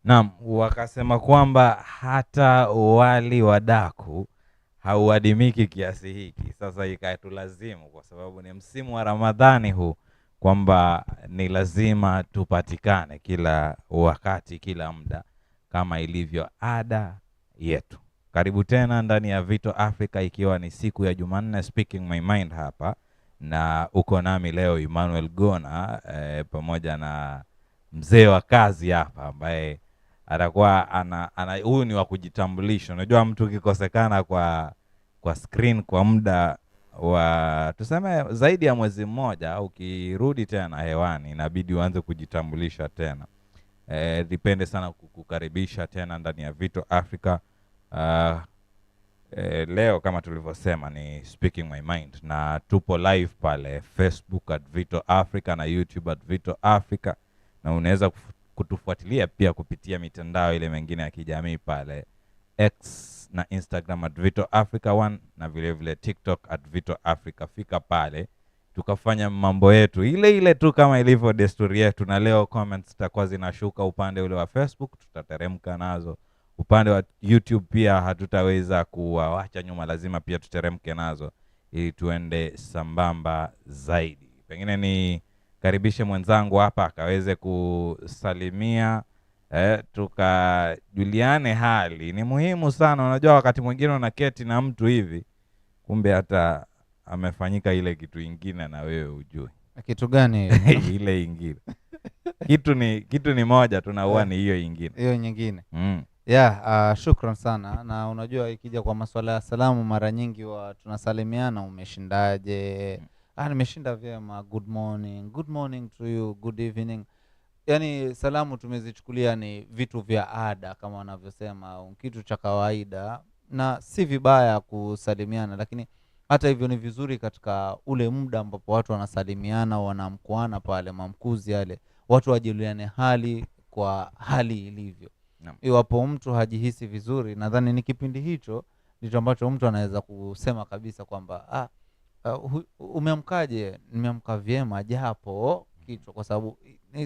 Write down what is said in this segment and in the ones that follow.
Naam, wakasema kwamba hata wali wa daku hauadimiki kiasi hiki. Sasa ikatulazimu kwa sababu ni msimu wa Ramadhani huu kwamba ni lazima tupatikane kila wakati, kila muda kama ilivyo ada yetu. Karibu tena ndani ya Vito Africa, ikiwa ni siku ya Jumanne, speaking my mind hapa, na uko nami leo Emmanuel Gona pamoja na mzee wa kazi hapa ambaye atakuwa huyu ni wa kujitambulisha. Unajua mtu ukikosekana kwa screen kwa muda wa tuseme zaidi ya mwezi mmoja, ukirudi tena hewani inabidi uanze kujitambulisha tena. Dipende sana kukukaribisha tena ndani ya Vito Africa. Leo kama tulivyosema ni speaking my mind, na tupo live pale Facebook at Vito Africa na YouTube at Vito Africa, na unaweza kutufuatilia pia kupitia mitandao ile mengine ya kijamii pale X na Instagram at Vito Africa 1 na vile vile TikTok at Vito Africa. Fika pale tukafanya mambo yetu ile tu kama ilivyo desturi yetu, na leo comments zitakuwa zinashuka upande ule wa Facebook, tutateremka nazo. Upande wa YouTube pia hatutaweza kuwaacha nyuma, lazima pia tuteremke nazo ili tuende sambamba zaidi. Pengine ni karibishe mwenzangu hapa akaweze kusalimia, tukajuliane hali. Ni muhimu sana, unajua wakati mwingine unaketi na mtu hivi kumbe hata amefanyika ile kitu ingine na wewe ujue. Kitu gani? Ile ingine. Kitu ni moja tunaua ni hiyo ingine. Hiyo nyingine. Shukran sana. Na unajua ikija kwa masuala ya salamu mara nyingi tunasalimiana, umeshindaje? Nimeshinda vyema, good morning to you, good evening. Yaani salamu tumezichukulia ni vitu vya ada kama wanavyosema, kitu cha kawaida, na si vibaya kusalimiana, lakini hata hivyo ni vizuri katika ule muda ambapo watu wanasalimiana, wanamkuana pale mamkuzi yale, watu wajuliane hali kwa hali ilivyo. Iwapo mtu hajihisi vizuri, nadhani ni kipindi hicho ndicho ambacho mtu anaweza kusema kabisa kwamba umeamkaje? Nimeamka vyema japo kichwa, kwa sababu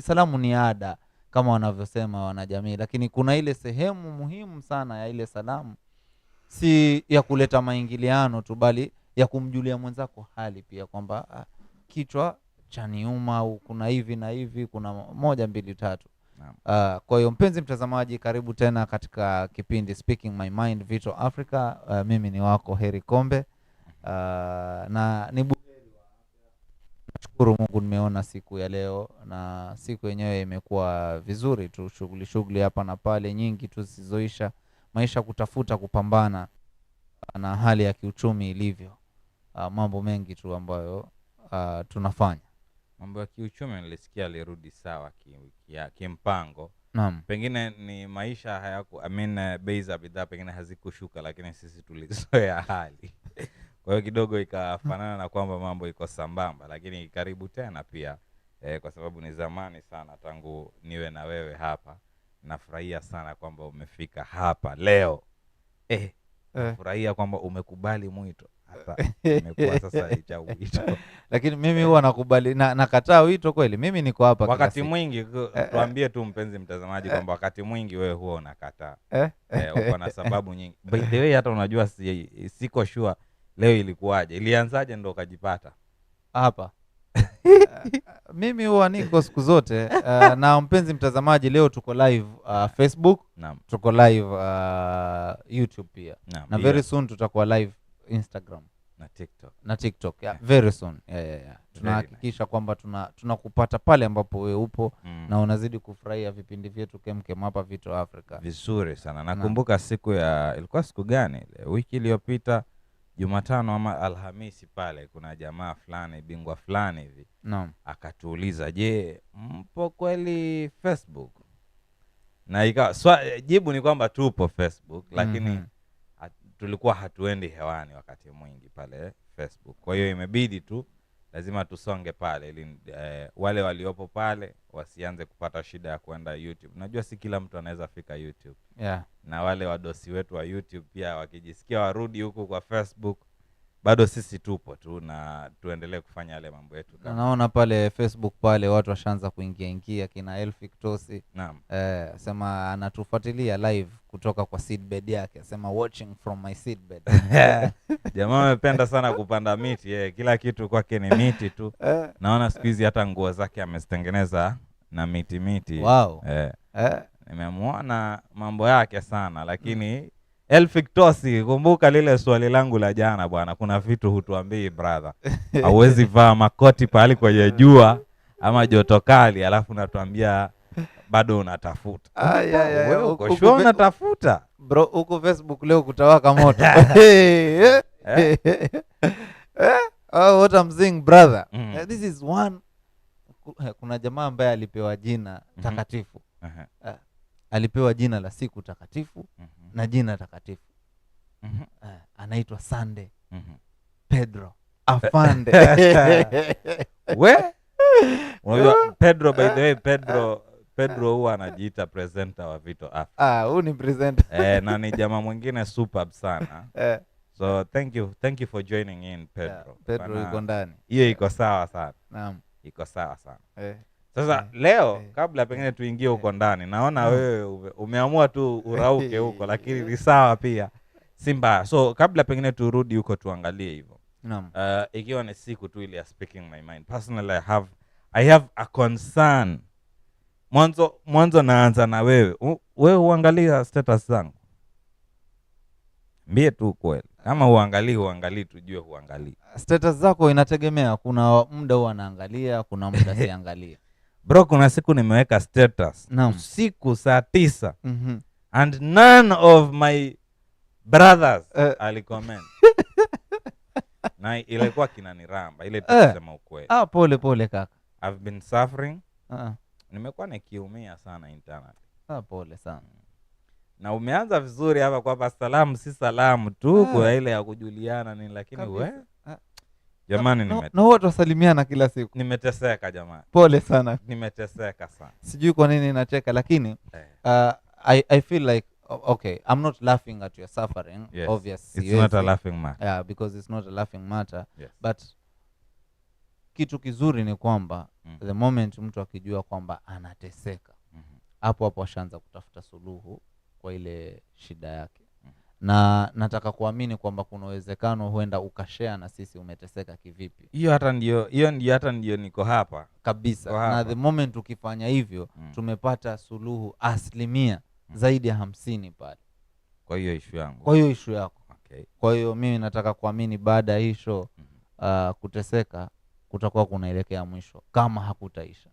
salamu ni ada kama wanavyosema wanajamii, lakini kuna ile sehemu muhimu sana ya ile salamu, si ya kuleta maingiliano tu, bali ya kumjulia mwenzako hali pia, kwamba kichwa cha niuma, au kuna hivi na hivi, kuna 1 2 3. Kwa hiyo mpenzi mtazamaji, karibu tena katika kipindi Speaking My Mind Vito Africa. Mimi ni wako Heri Kombe, na ni nashukuru Mungu nimeona siku ya leo, na siku yenyewe imekuwa vizuri tu, shughuli hapa na pale nyingi tu zisizoisha, maisha kutafuta kupambana na hali ya kiuchumi ilivyo, mambo mengi tu ambayo tunafanya. Mambo ya kiuchumi nilisikia alirudi sawa kimpango. Naam. Pengine ni maisha bei za bidhaa pengine hazikushuka, lakini sisi tulizoea hali. Kwa hiyo kidogo ikafanana na kwamba mambo iko sambamba, lakini karibu tena pia kwa sababu ni zamani sana tangu niwe na wewe hapa. Nafurahia sana kwamba umefika hapa leo. Nafurahia kwamba umekubali mwito. Hata imekuwa sasa cha wito. Lakini mimi huwa nakubali nakataa wito kweli. Mimi niko hapa wakati mwingi tuambie tu mpenzi mtazamaji kwamba wakati mwingi wewe huwa unakataa. Uko na sababu nyingi. By the way, hata unajua siko sure leo ilikuwaje. Ilianzaje ndo ukajipata hapa? Mimi huwa niko siku zote. Na mpenzi mtazamaji, leo tuko live Facebook. Naam. Tuko live YouTube pia. Naam, na very soon tutakuwa live Instagram na TikTok. Very soon. Tunahakikisha kwamba tunakupata pale ambapo wewe upo, na unazidi kufurahia vipindi vyetu kemkem hapa Vito Africa. Vizuri sana. Nakumbuka ilikuwa siku gani? Wiki iliyopita Jumatano ama Alhamisi pale, kuna jamaa fulani, bingwa fulani hivi, akatuuliza, "Je, mpo kweli Facebook?" Na ikawa jibu ni kwamba tupo Facebook, lakini tulikuwa hatuendi hewani wakati mwingi pale Facebook. Kwa hiyo imebidi tu lazima tusonge pale ili wale waliopo pale wasianze kupata shida ya kwenda YouTube. Najua si kila mtu anaweza fika YouTube. Yeah. Na wale wadosi wetu wa YouTube pia wakijisikia warudi huku kwa Facebook, bado sisi tupo tu na tuendelee kufanya yale mambo yetu Na kama. naona pale Facebook pale watu washaanza kuingia kina Elfic Tosi Naam. sema anatufuatilia live kutoka kwa seedbed yake, sema watching from my seedbed. Jamaa amependa sana kupanda miti, kila kitu kwake ni miti tu. Naona siku hizi hata nguo zake amezitengeneza na miti. Wow. Nimemuona mambo yake sana, lakini Elfic Tosi, kumbuka lile swali langu la jana bwana, kuna vitu hutuambii brother. Hauwezi vaa makoti pahali kwenye jua ama joto kali alafu unatuambia bado unatafuta. Wewe uko sure unatafuta? Bro, huko Facebook leo kutawaka moto. Oh, what I'm saying brother. This is one. Kuna jamaa ambaye alipewa jina takatifu. Alipewa jina la siku takatifu na jina takatifu. Anaitwa Sunday Pedro Afande. Unajua Pedro, by the way, Pedro huwa anajiita presenter wa Vito Africa. Huyu ni presenter. Na ni jamaa mwingine superb sana. So thank you for joining in Pedro. Pedro yuko ndani. Hiyo iko sawa sana. Naam. Iko sawa sana. Sasa leo kabla pengine tuingie huko ndani, naona wewe umeamua tu urauke huko, lakini ni sawa pia. Simba. So kabla pengine turudi huko tuangalie hivyo. Naam. Ikiwa ni siku tu ile ya speaking my mind. Personally I have a concern. Mwanzo naanza na wewe. Wewe huangalia status zangu? Mbie tu kweli. Kama huangalii tujue huangalii. Status zako inategemea, kuna muda huwa naangalia, kuna muda siangalia. Bro, kuna siku nimeweka status usiku saa 9 and none of my brothers alicomment. Na ilikuwa kinaniramba ile tusema ukweli. Pole kaka. I've been suffering. Nimekuwa nikiumia sana internet. Pole sana. Na umeanza vizuri hapa kwamba salamu si salamu tu, kwa ile ya kujuliana ni, lakini jamani na watu wasalimiana kila siku. Nimeteseka jamani. Pole sana. Nimeteseka sana. Sijui kwa nini nacheka, lakini I feel like okay, I'm not laughing at your suffering. Yes. Obviously it's not a laughing matter. Yeah, because it's not a laughing matter. Yes. But kitu kizuri ni kwamba the moment mtu akijua kwamba anateseka, hapo ashaanza kutafuta suluhu kwa ile shida yake. Na nataka kuamini kwamba kuna uwezekano huenda ukashare na sisi umeteseka kivipi. Hiyo hata ndio niko hapa kabisa. Na the moment ukifanya hivyo tumepata suluhu asilimia zaidi ya 50 pale. Kwa hiyo issue yangu. Kwa hiyo issue yako. Okay. Kwa hiyo mimi nataka kuamini baada ya hii show kuteseka kutakuwa kunaelekea mwisho kama hakutaisha.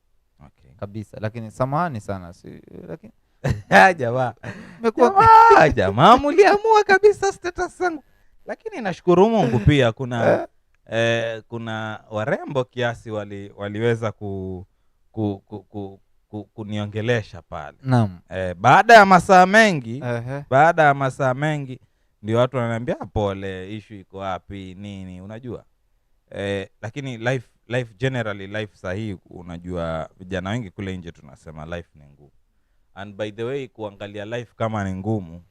Okay. Kabisa. Lakini samahani sana lakini jamaa muliamua kabisa status zangu, lakini nashukuru Mungu pia kuna warembo kiasi waliweza kuniongelesha pale. Naam. Baada ya masaa mengi ndio watu wananiambia pole, issue iko wapi nini, unajua. Lakini life generally, life sahihi, unajua vijana wengi kule nje tunasema life ni ngumu. And by the way, kuangalia life kama ni ngumu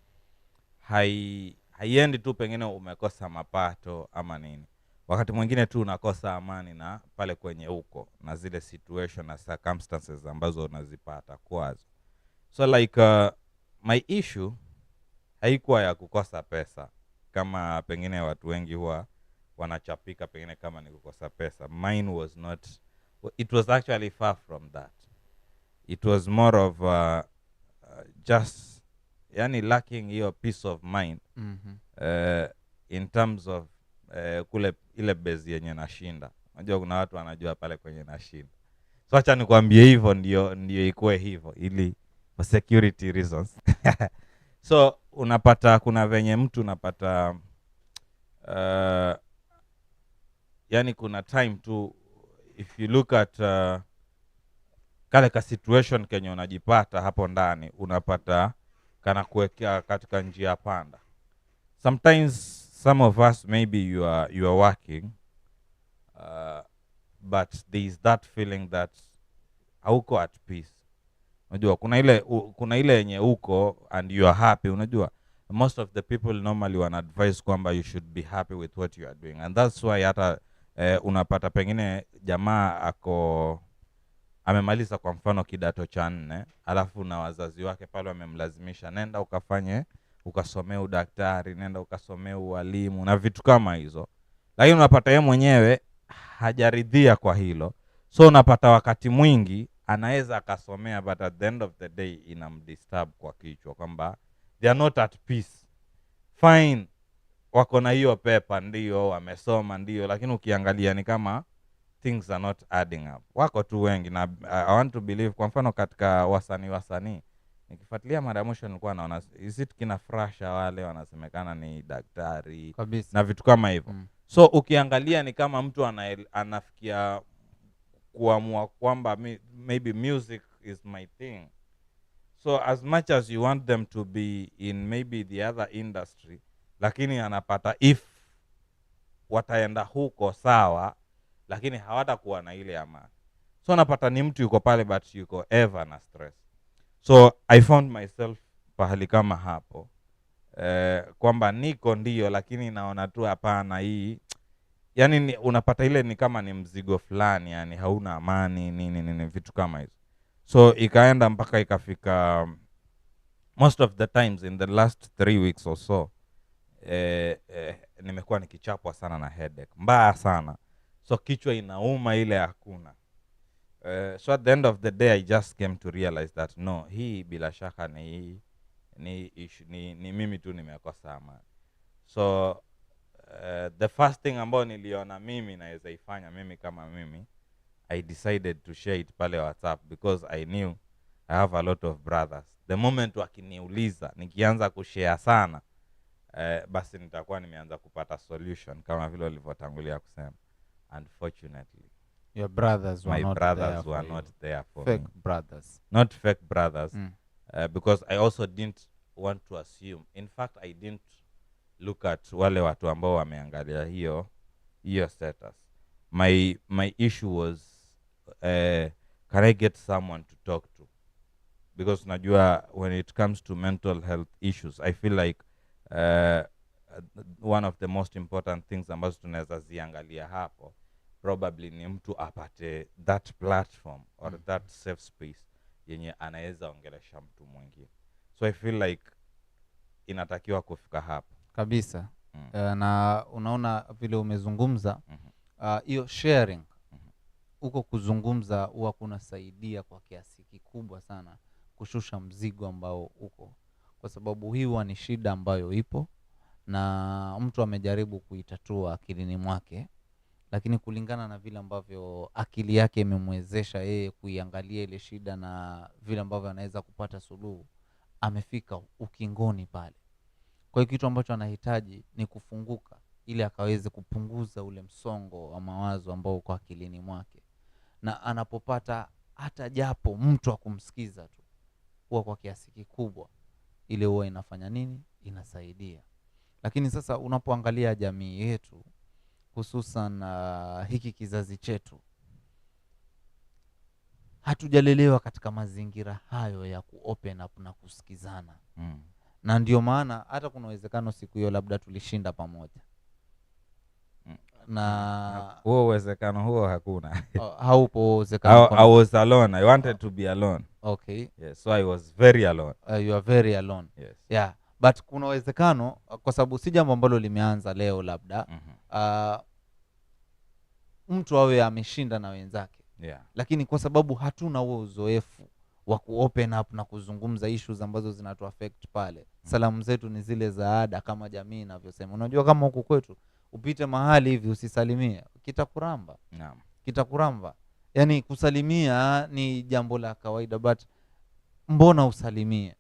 haiendi tu pengine umekosa mapato ama nini. Wakati mwingine tu unakosa amani na pale kwenye uko na zile situation na circumstances ambazo unazipata kwazo. So like my issue haikuwa ya kukosa pesa kama pengine watu wengi huwa wanachapika pengine kama ni kukosa pesa. Mine was not, it was actually far from that. It was more of just lacking your peace of mind. In terms of kule ile base yenye nashinda. Unajua kuna watu wanajua pale kwenye nashinda. So acha nikwambie hivyo ndio ikuwe hivyo ili for security reasons. So unapata kuna venye mtu unapata kuna time tu, if you look at kale ka situation kenye unajipata hapo ndani, unapata kana kuwekea katika njia panda. Sometimes some of us maybe you are working but there is that feeling that hauko at peace. Unajua kuna ile yenye uko and you are happy, unajua. most of the people normally wana advise kwamba you should be happy with what you are doing, and that's why hata unapata pengine jamaa ako amemaliza kwa mfano kidato cha 4, alafu na wazazi wake pale wamemlazimisha nenda ukafanye ukasomea udaktari, nenda ukasomea ualimu na vitu kama hizo, lakini unapata yeye mwenyewe hajaridhia kwa hilo. So unapata wakati mwingi anaweza akasomea, but at the end of the day inamdisturb kwa kichwa kwamba they are not at peace. Fine, wako na hiyo pepa, ndio wamesoma, ndio, lakini ukiangalia ni kama things are not adding up. Wako tu wengi, na I want to believe kwa mfano katika wasanii nikifuatilia mara mwisho nilikuwa naona is it kina Frasha wale wanasemekana ni daktari kabisa, na vitu kama hivyo. So ukiangalia ni kama mtu anafikia kuamua kwamba maybe music is my thing. So as much as you want them to be in maybe the other industry, lakini anapata if wataenda huko sawa, lakini hawatakuwa na ile amani. So napata ni mtu yuko pale but yuko ever na stress. So I found myself pahali kama hapo, kwamba niko ndio, lakini naona tu hapana hii, yani unapata ile ni kama ni mzigo fulani, yani hauna amani nini vitu kama hizo. So ikaenda mpaka ikafika most of the times in the last 3 weeks or so nimekuwa nikichapwa sana na headache mbaya sana, so kichwa inauma ile hakuna. So at the end of the day I just came to realize that no, hii bila shaka ni mimi tu nimekosa amani. So the first thing ambayo niliona mimi naweza ifanya mimi kama mimi, I decided to share it pale WhatsApp, because I knew I have a lot of brothers. The moment wakiniuliza nikianza kushare sana, basi nitakuwa nimeanza kupata solution kama vile walivyotangulia kusema. Unfortunately, your brothers were my not brothers there were for not you. there for Fake me. brothers. Not fake brothers. Because I also didn't want to assume. In fact, I didn't look at wale watu ambao wameangalia hiyo status. My issue was, can I get someone to talk to? Because najua when it comes to mental health issues, I feel like one of the most important things ambazo tunaweza ziangalia hapo probably ni mtu apate that platform or that safe space yenye anaweza ongelesha mtu mwingine. So I feel like inatakiwa kufika hapo kabisa. Na unaona vile umezungumza hiyo sharing huko kuzungumza huwa kunasaidia kwa kiasi kikubwa sana kushusha mzigo ambao uko, kwa sababu hii huwa ni shida ambayo ipo na mtu amejaribu kuitatua akilini mwake, lakini kulingana na vile ambavyo akili yake imemwezesha yeye kuiangalia ile shida na vile ambavyo anaweza kupata suluhu, amefika ukingoni pale. Kwa hiyo kitu ambacho anahitaji ni kufunguka ili akaweze kupunguza ule msongo wa mawazo ambao uko akilini mwake, na anapopata hata japo mtu wa kumsikiza tu, huwa kwa kiasi kikubwa ile huwa inafanya nini, inasaidia. Lakini sasa unapoangalia jamii yetu, hususan hiki kizazi chetu, hatujalelewa katika mazingira hayo ya kuopen up na kusikizana. Na ndio maana hata kuna uwezekano siku hiyo labda tulishinda pamoja. Na huo uwezekano huo hakuna. Haupo uwezekano. I was alone. I wanted to be alone. Okay. Yes, so I was very alone. You are very alone. Yes. Yeah. But kuna uwezekano, kwa sababu si jambo ambalo limeanza leo labda, mtu awe ameshinda na wenzake. Yeah. Lakini kwa sababu hatuna huo uzoefu wa kuopen up na kuzungumza issues ambazo zinatu affect pale. Salamu zetu ni zile za ada kama jamii inavyosema. Unajua kama huku kwetu upite mahali hivi usisalimie, kitakuramba. Naam. Kitakuramba. Yaani kusalimia ni jambo la kawaida, but mbona usalimie?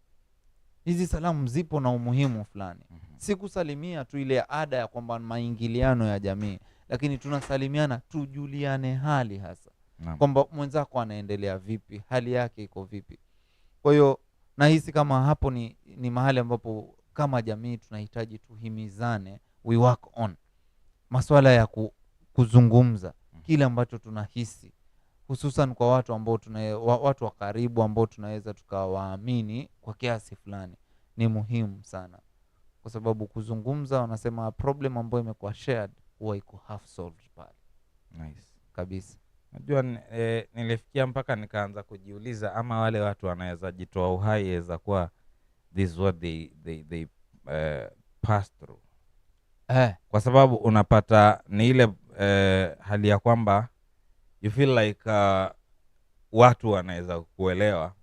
Hizi salamu zipo na umuhimu fulani. Si kusalimia tu ile ada ya kwamba maingiliano ya jamii, lakini tunasalimiana tujuliane hali hasa. Kwamba mwenzako anaendelea vipi, hali yake iko vipi. Kwa hiyo nahisi kama hapo ni mahali ambapo kama jamii tunahitaji tuhimizane, we work on masuala ya kuzungumza kile ambacho tunahisi, hususan kwa watu ambao watu wa karibu ambao tunaweza tukawaamini kwa kiasi fulani. Ni muhimu sana kwa sababu kuzungumza, wanasema problem ambayo imekuwa shared huwa iko half solved pale. Nice. Kabisa. Najua nilifikia mpaka nikaanza kujiuliza ama wale watu wanaweza jitoa uhai weza kuwa this is what they pass through. Kwa sababu unapata ni ile hali ya kwamba you feel like watu wanaweza kuelewa,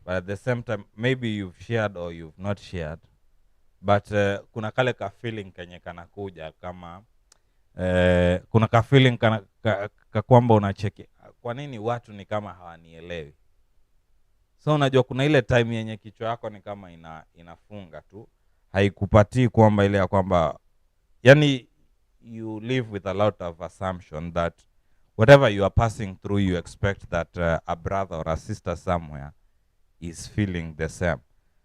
but at the same time maybe you've shared or you've not shared, but kuna kale ka feeling kenye kanakuja kama kuna ka feeling kwamba unacheki kwa nini watu ni kama hawanielewi. So unajua kuna ile time yenye kichwa yako ni kama inafunga tu, haikupatii kwamba ile ya kwamba yani you live with a lot of assumption that whatever you are passing through, you expect that a brother or a sister somewhere is feeling the same.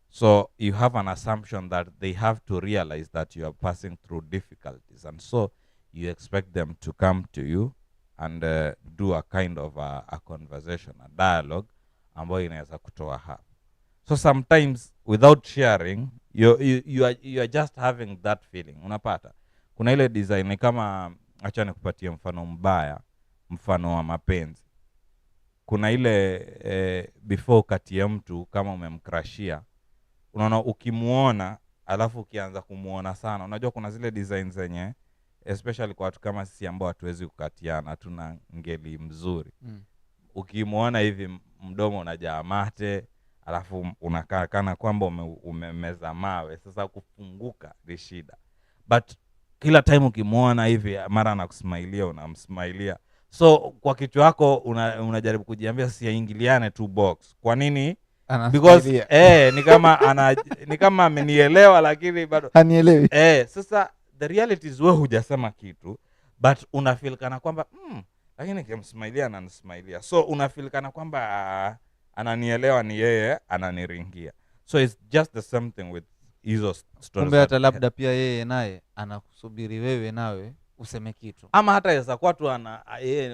So you have an assumption that they have to realize that you are passing through difficulties, and so you expect them to come to you and do a kind of a conversation, a dialogue ambayo inaweza kutoa hapo. So sometimes without sharing, you are just having that feeling. Unapata kuna ile design ni kama, acha nikupatie mfano mbaya, mfano wa mapenzi. Kuna ile before kati ya mtu kama umemkrashia, unaona ukimuona alafu ukianza kumuona sana, unajua kuna zile design zenye especially kwa watu kama sisi ambao hatuwezi kukatiana, hatuna ngeli mzuri. Ukimuona hivi mdomo unajaa mate, alafu unakaa kana kwamba umemeza mawe, sasa kufunguka ni shida. But kila time ukimuona hivi mara anakusmailia, unamsmailia. So kwa kichwa yako unajaribu kujiambia siingiliane tu box. Kwa nini? Because ni kama amenielewa lakini bado hanielewi. Sasa the reality is wewe hujasema kitu, but unafeel kana kwamba lakini nikimsmailia ananismailia. So unafeel kana kwamba ananielewa, ni yeye ananiringia. So it's just the same thing with hizo stories. Kumbe hata labda pia yeye naye anakusubiri wewe nawe useme kitu. Ama hata yaweza kuwa tu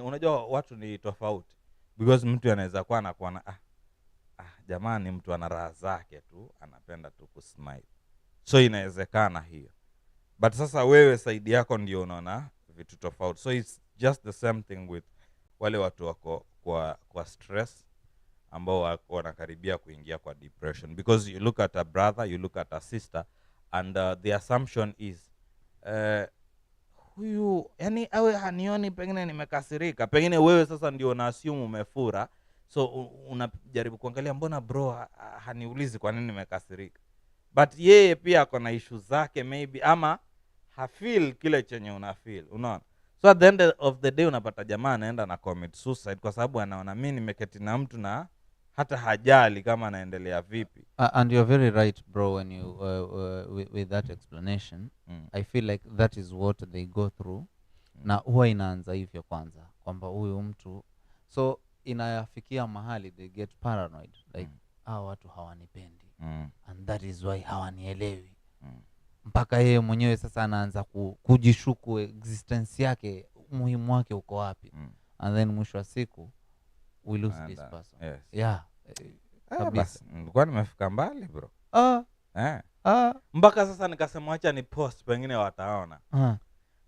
unajua watu ni tofauti. Because mtu anaweza kuwa anakuwa jamani, mtu ana raha zake tu, anapenda tu kusmile. So inawezekana hiyo. But sasa wewe side yako ndio unaona vitu tofauti. So it's just the same thing with wale watu wako kwa stress ambao wanakaribia kuingia kwa depression. Because you look at a brother, you look at a sister, and the assumption is huyu yani awe hanioni, pengine nimekasirika, pengine wewe sasa ndio una assume umefura. So unajaribu kuangalia mbona bro haniulizi kwa nini nimekasirika, but yeye pia ako na issue zake maybe, ama hafeel kile chenye unafeel, unaona. So at the end of the day unapata jamaa anaenda na commit suicide kwa sababu anaona mimi nimeketi na mtu na hata hajali kama anaendelea vipi. And you're very right bro when you with that explanation. I feel like that is what they go through. Na huwa inaanza hivyo kwanza kwamba huyu mtu, so inayafikia mahali they get paranoid like watu hawanipendi and that is why hawanielewi. Mpaka yeye mwenyewe sasa anaanza kujishuku existence yake, muhimu wake uko wapi. And then mwisho wa siku we lose this person. Yes. Yeah. Basi nilikuwa nimefika mbali bro. Mpaka sasa nikasema acha ni post, pengine wataona.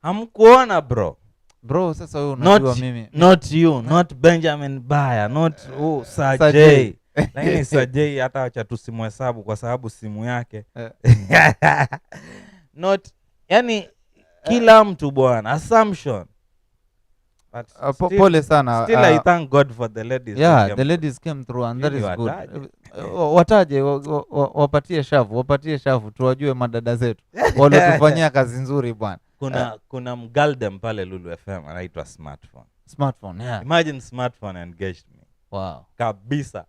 Hamkuona bro. Bro, sasa wewe unajua mimi. Not you, not Benjamin Baya, not Sajay. Lakini Sajay hata acha tusimhesabu kwa sababu simu yake. Not yani kila mtu bwana, assumption. Pole sana. Still I thank God for the ladies. Yeah, the ladies came through and that is good. Wataje wapatie shavu tuwajue madada zetu waliotufanyia kazi nzuri bwana. Kuna mgaldem pale Lulu FM anaitwa Smartphone. Yeah. Imagine Smartphone engaged me. Wow. Kabisa.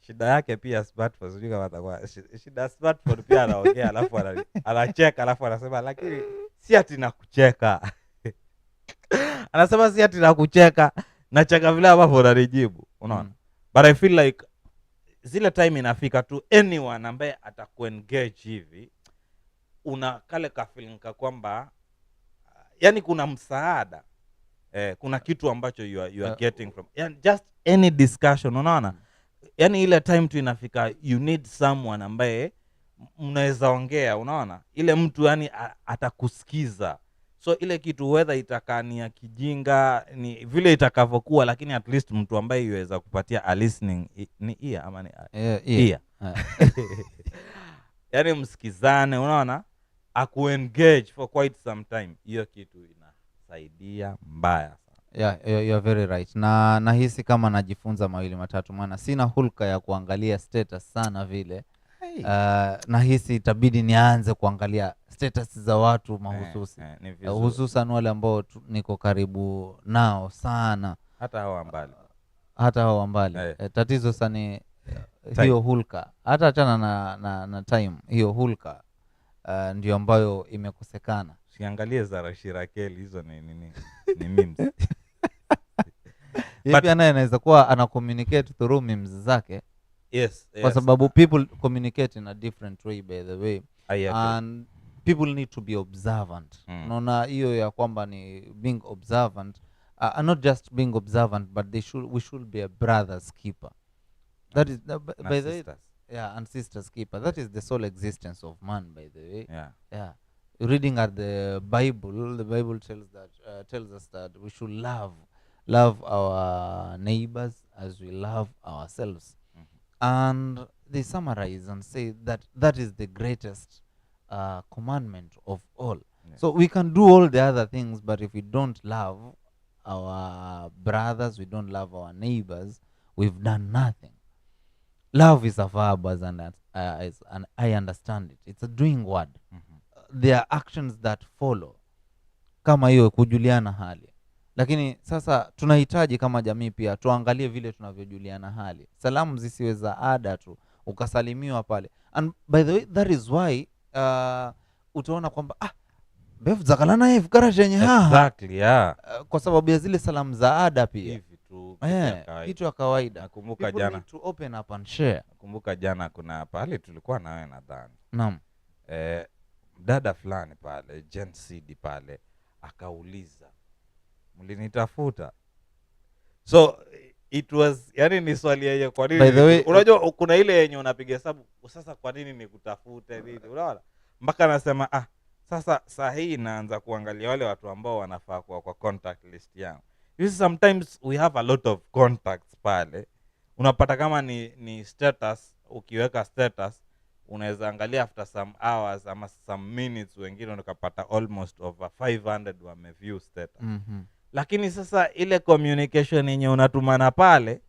Shida yake pia Smartphone, sijui kama atakuwa shida Smartphone pia anaongea alafu anacheka alafu anasema lakini si ati nakucheka. Anasema si ati nakucheka, nacheka vile ambavyo unanijibu, unaona. But I feel like zile time inafika tu anyone ambaye atakuengage hivi una kale ka feeling kwamba yani kuna msaada, kuna kitu ambacho you are getting from just any discussion, unaona. Yani ile time tu inafika you need someone ambaye mnaweza ongea, unaona ile mtu yani atakusikiza. So ile kitu whether itakaa ni ya kijinga ni vile itakavyokuwa, lakini at least mtu ambaye yuweza kupatia a listening ni ear ama ni ear. Yani msikizane, unaona, akuengage for quite some time, hiyo kitu inasaidia mbaya sana. Yeah, you're very right. Na nahisi kama najifunza mawili matatu, maana sina hulka ya kuangalia status sana vile. Nahisi itabidi nianze kuangalia status za watu mahususi, hususan wale ambao niko karibu nao sana, hata hao mbali. Tatizo sana hiyo hulka, hata achana na time, hiyo hulka ndio ambayo imekosekana. Siangalie za Rashirakeli hizo ni memes. Pia naye anaweza kuwa ana communicate through memes zake. Yes. Kwa sababu people communicate in a different way, by the way. And people need to be observant. Unaona hiyo ya kwamba ni being observant, not just being observant, but we should be a brother's keeper. That is by the way, and sisters keeper. That is the sole existence of man, by the way. Yeah. Reading at the Bible tells us that we should love our neighbors as we love ourselves. And they summarize and say that is the greatest commandment of all. So we can do all the other things, but if we don't love our brothers, we don't love our neighbors, we've done nothing. Love is a verb, and I understand it. It's a doing word. There are actions that follow, kama hiyo kujuliana hali. Lakini sasa tunahitaji kama jamii pia tuangalie vile tunavyojuliana hali. Salamu zisiweza ada tu ukasalimiwa pale. And by the way, that is why utaona kwamba befu zakalana hivi garage haha. Exactly, yeah. Kwa sababu ya zile salamu za ada pia. Hivi tu kitu ya kawaida. Nakumbuka jana. People need to open up and share. Nakumbuka jana kuna pale tulikuwa na wewe nadhani. Naam. Dada fulani pale, Gen CD pale, akauliza, mlinitafuta? So it was, yani ni swali yeye kwa nini? By the way, unajua kuna ile yenye unapiga hesabu, sasa kwa nini nikutafute nini? Unaona? Mpaka anasema sasa sahihi naanza kuangalia wale watu ambao wanafaa kwa contact list yangu. You see, sometimes we have a lot of contacts pale. Unapata kama ni status, ukiweka status unaweza angalia after some hours ama some minutes, wengine unakapata almost over 500 wameview status. Lakini sasa ile communication yenye unatumana pale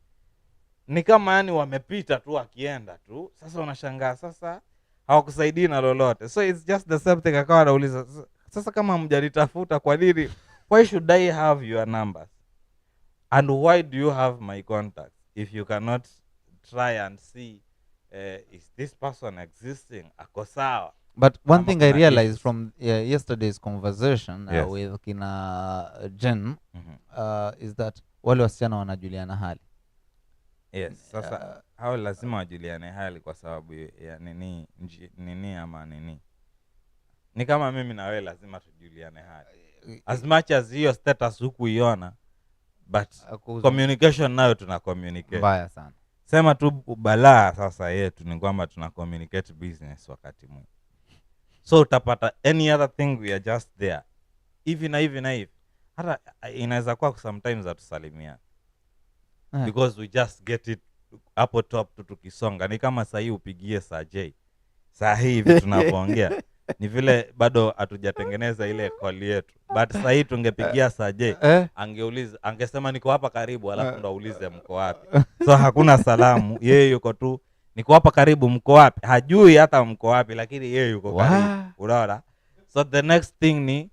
ni kama yani wamepita tu akienda tu. Sasa unashangaa sasa hawakusaidii na lolote. So it's just the same thing. Akawa anauliza sasa kama mjanitafuta kwa nini? Why should I have your numbers? And why do you have my contacts if you cannot try and see is this person existing? Ako sawa. But one thing I realized from yesterday's conversation with kina Jen is that wale wasichana wanajuliana hali. Yes, sasa hao lazima wajuliane hali kwa sababu ya nini ama nini. Ni kama mimi na wewe lazima tujuliane hali. As much as hiyo status hukuiona, but communication nayo tuna communicate. Mbaya sana. Sema tu balaa sasa yetu ni kwamba tuna communicate business wakati mwingi. So utapata any other thing, we are just there. Hivi na hivi. Hata inaweza kuwa sometimes atusalimia. Because we just get it hapo top tu tukisonga. Ni kama saa hii upigie Sajay. Saa hii hivi tunapoongea. Ni vile bado hatujatengeneza ile call yetu. But saa hii tungepigia Sajay, angeuliza, angesema niko hapa karibu, alafu ndo aulize mko wapi. So hakuna salamu, yeye yuko tu niko hapa karibu, mko wapi? Hajui hata mko wapi, lakini yeye yuko karibu. Unaona? So the next thing ni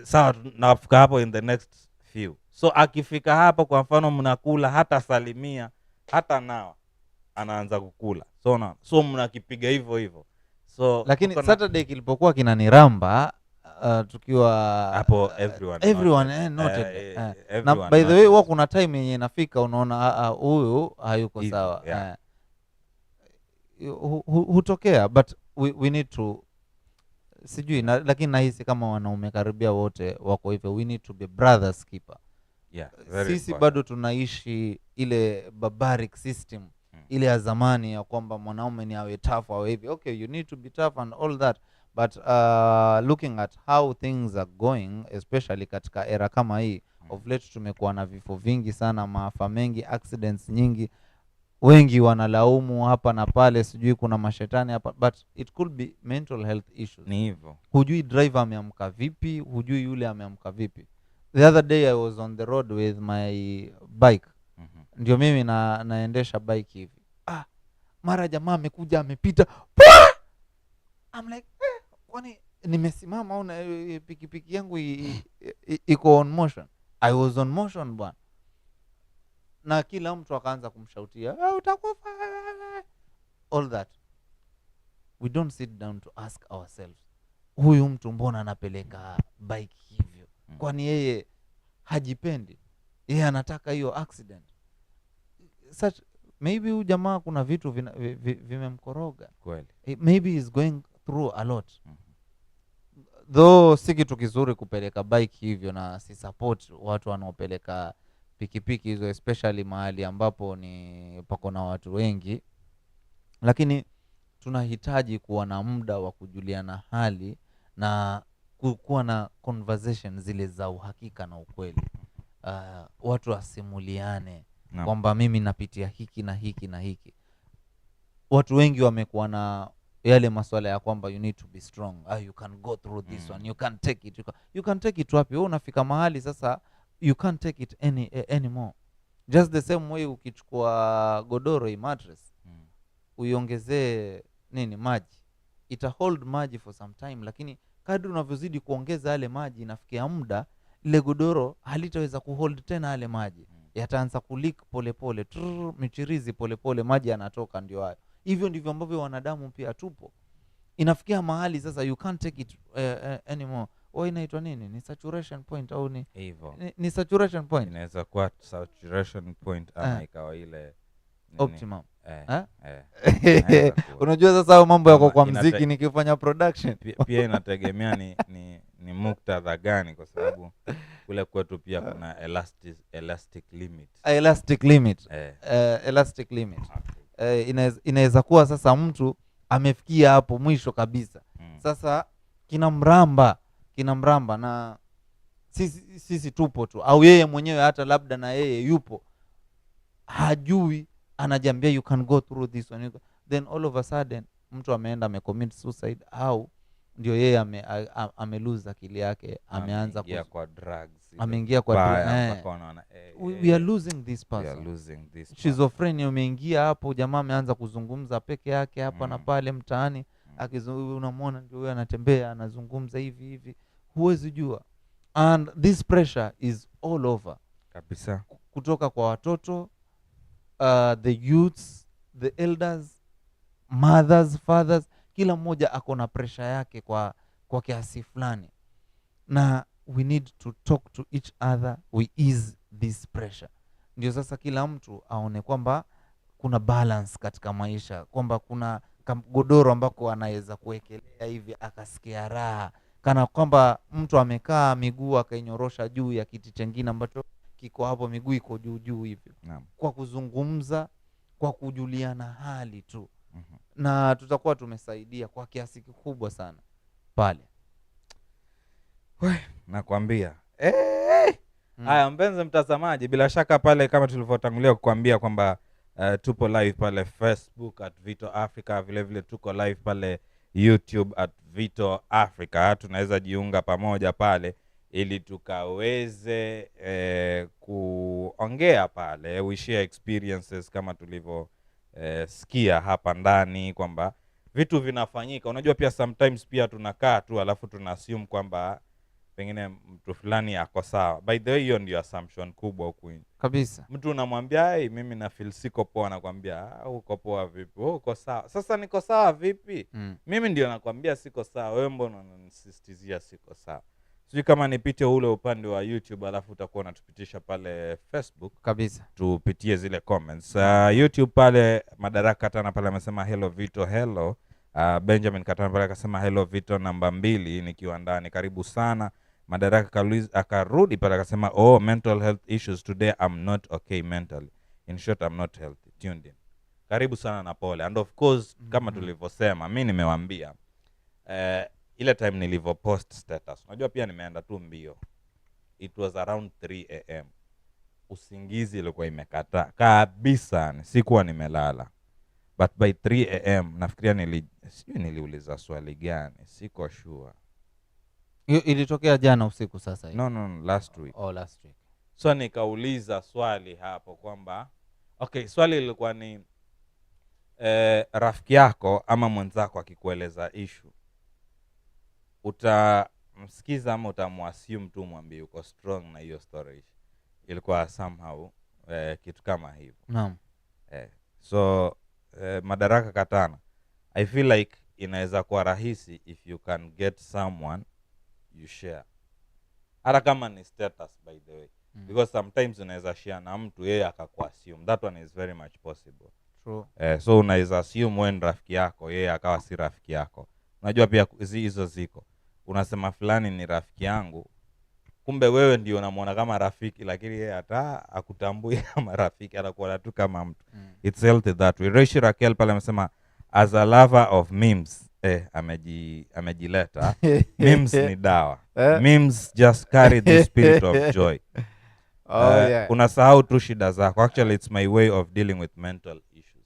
sawa, nafika hapo in the next few. So akifika hapo, kwa mfano mnakula, hata salimia, hata nawa anaanza kukula. So mnakipiga hivyo. So lakini Saturday kilipokuwa kinaniramba tukiwa hapo everyone noted. Na by the way wao kuna time yenye inafika unaona huyu hayuko sawa. Hutokea, but we need to sijui lakini nahisi kama wanaume karibia wote wako hivyo. We need to be brothers keeper. Sisi bado tunaishi ile barbaric system ile ya zamani ya kwamba mwanaume ni awe tough awe hivi. Okay, you need to be tough and all that, but looking at how things are going, especially katika era kama hii of late, tumekuwa na vifo vingi sana, maafa mengi, accidents nyingi, wengi wanalaumu hapa na pale, sijui kuna mashetani hapa, but it could be mental health issues. Ni hivyo. Hujui driver ameamka vipi, hujui yule ameamka vipi. The other day I was on the road with my bike. Ndio mimi naendesha bike hivi, mara jamaa amekuja amepita, I'm like kwani nimesimama au pikipiki yangu iko on motion? I was on motion bwana, na kila mtu akaanza kumshautia utakufa, all that. We don't sit down to ask ourselves, huyu mtu mbona anapeleka bike hivyo? Kwani yeye hajipendi? Yeye anataka hiyo accident? Such, maybe huyu jamaa kuna vitu vimemkoroga kweli. Maybe he's going through a lot. Though si kitu kizuri kupeleka bike hivyo, na si support watu wanaopeleka pikipiki hizo, especially mahali ambapo ni pako na watu wengi, lakini tunahitaji kuwa na muda wa kujuliana hali na kuwa na conversation zile za uhakika na ukweli. Watu wasimuliane kwamba mimi napitia hiki na hiki na hiki. Watu wengi wamekuwa na yale maswala ya kwamba you need to be strong, you can go through this one, you can take it. You can take it wapi? Wewe unafika mahali sasa you can't take it anymore. Just the same way ukichukua godoro hii mattress, uiongezee maji, ita hold maji for some time, lakini kadri unavyozidi kuongeza yale maji, inafikia muda ile godoro halitaweza kuhold tena yale maji, yataanza kuleak polepole, michirizi polepole, maji yanatoka. Ndio hayo. Hivyo ndivyo ambavyo wanadamu pia tupo. Inafikia mahali sasa you can't take it anymore. Inaitwa nini? Ni saturation point au ni hivyo? Ni saturation point. Inaweza kuwa saturation point ama ikawa ile optimum. Unajua sasa hayo mambo yako kwa muziki, nikifanya production pia inategemea ni muktadha gani, kwa sababu kule kwetu pia kuna elastic limit. Elastic limit. Inaweza kuwa sasa mtu amefikia hapo mwisho kabisa. Sasa kinamramba na sisi tupo tu, au yeye mwenyewe hata labda na yeye yupo hajui, anajiambia you can go through this one, then all of a sudden mtu ameenda amecommit suicide, au ndio yeye amelose akili yake, ameanza kwa drugs, ameingia kwa we are losing this person. Schizophrenia umeingia hapo, jamaa ameanza kuzungumza peke yake hapa na pale mtaani, akizungumza unamwona ndio huyo anatembea anazungumza hivi, huwezi jua. And this pressure is all over kabisa, kutoka kwa watoto, the youths, the elders, mothers, fathers, kila mmoja ako na pressure yake kwa kiasi fulani, na we need to talk to each other, we ease this pressure. Ndio sasa kila mtu aone kwamba kuna balance katika maisha, kwamba kuna godoro ambako anaweza kuwekelea hivi akasikia raha, kana kwamba mtu amekaa miguu akainyorosha juu ya kiti chengine ambacho kiko hapo, miguu iko juu hivi. Kwa kuzungumza, kwa kujuliana hali tu, na tutakuwa tumesaidia kwa kiasi kikubwa sana pale. Nakwambia haya, mpenzi mtazamaji, bila shaka pale kama tulivyotangulia kukuambia kwamba tupo live pale Facebook at Vito Africa, vile vile tuko live pale YouTube at Vito Africa. Tunaweza jiunga pamoja pale ili tukaweze kuongea pale, we share experiences kama tulivyo sikia hapa ndani kwamba vitu vinafanyika. Unajua pia sometimes pia tunakaa tu alafu tunassume kwamba pengine mtu fulani ako sawa. By the way, hiyo ndio assumption kubwa huku kabisa. Mtu unamwambia mimi na feel siko poa, anakuambia uko poa vipi? Uko sawa. Sasa niko sawa vipi? Mimi ndio nakwambia siko sawa, wewe mbona unanisisitizia siko sawa? Sijui kama nipite ule upande wa YouTube alafu utakuwa unatupitisha pale Facebook kabisa, tupitie zile comments. YouTube pale Madaraka Katana pale amesema hello Vito, hello. Benjamin Katana pale akasema hello Vito namba 2 nikiwa ndani, karibu sana. Madaraka akarudi pale akasema mental health issues today, I'm not okay mentally. In short, I'm not healthy. Tuned in. karibu sana na pole. And of course kama tulivyosema, mi nimewaambia ile time nilivyo post status, unajua pia nimeenda tu mbio, it was around 3 am, usingizi ilikuwa imekata kabisa, sikuwa nimelala. But by 3 am nafikiria niliuliza swali gani, siko sure. Ilitokea jana usiku sasa hivi? No, last week. Oh, last week. So nikauliza swali hapo kwamba okay, swali lilikuwa ni rafiki yako ama mwenzako akikueleza issue, utamsikiza ama utamuassume tu mwambie uko strong na hiyo story? Ilikuwa somehow kitu kama hivyo. Naam. So Madaraka Katana, I feel like inaweza kuwa rahisi if you can get someone you share, hata kama ni status by the way, because sometimes unaweza share na mtu yeye akakuassume. That one is very much possible. True. So unaweza assume wewe rafiki yako, yeye akawa si rafiki yako. Unajua pia hizo ziko, unasema fulani ni rafiki yangu, kumbe wewe ndio unamuona kama rafiki, lakini yeye hata akutambui kama rafiki, anakuona tu kama mtu. It's healthy that way. Reshi Raquel pale amesema as a lover of memes, amejileta. Memes ni dawa. Memes just carry the spirit of joy. Yeah. Unasahau tu shida zako. Actually it's my way of dealing with mental issues.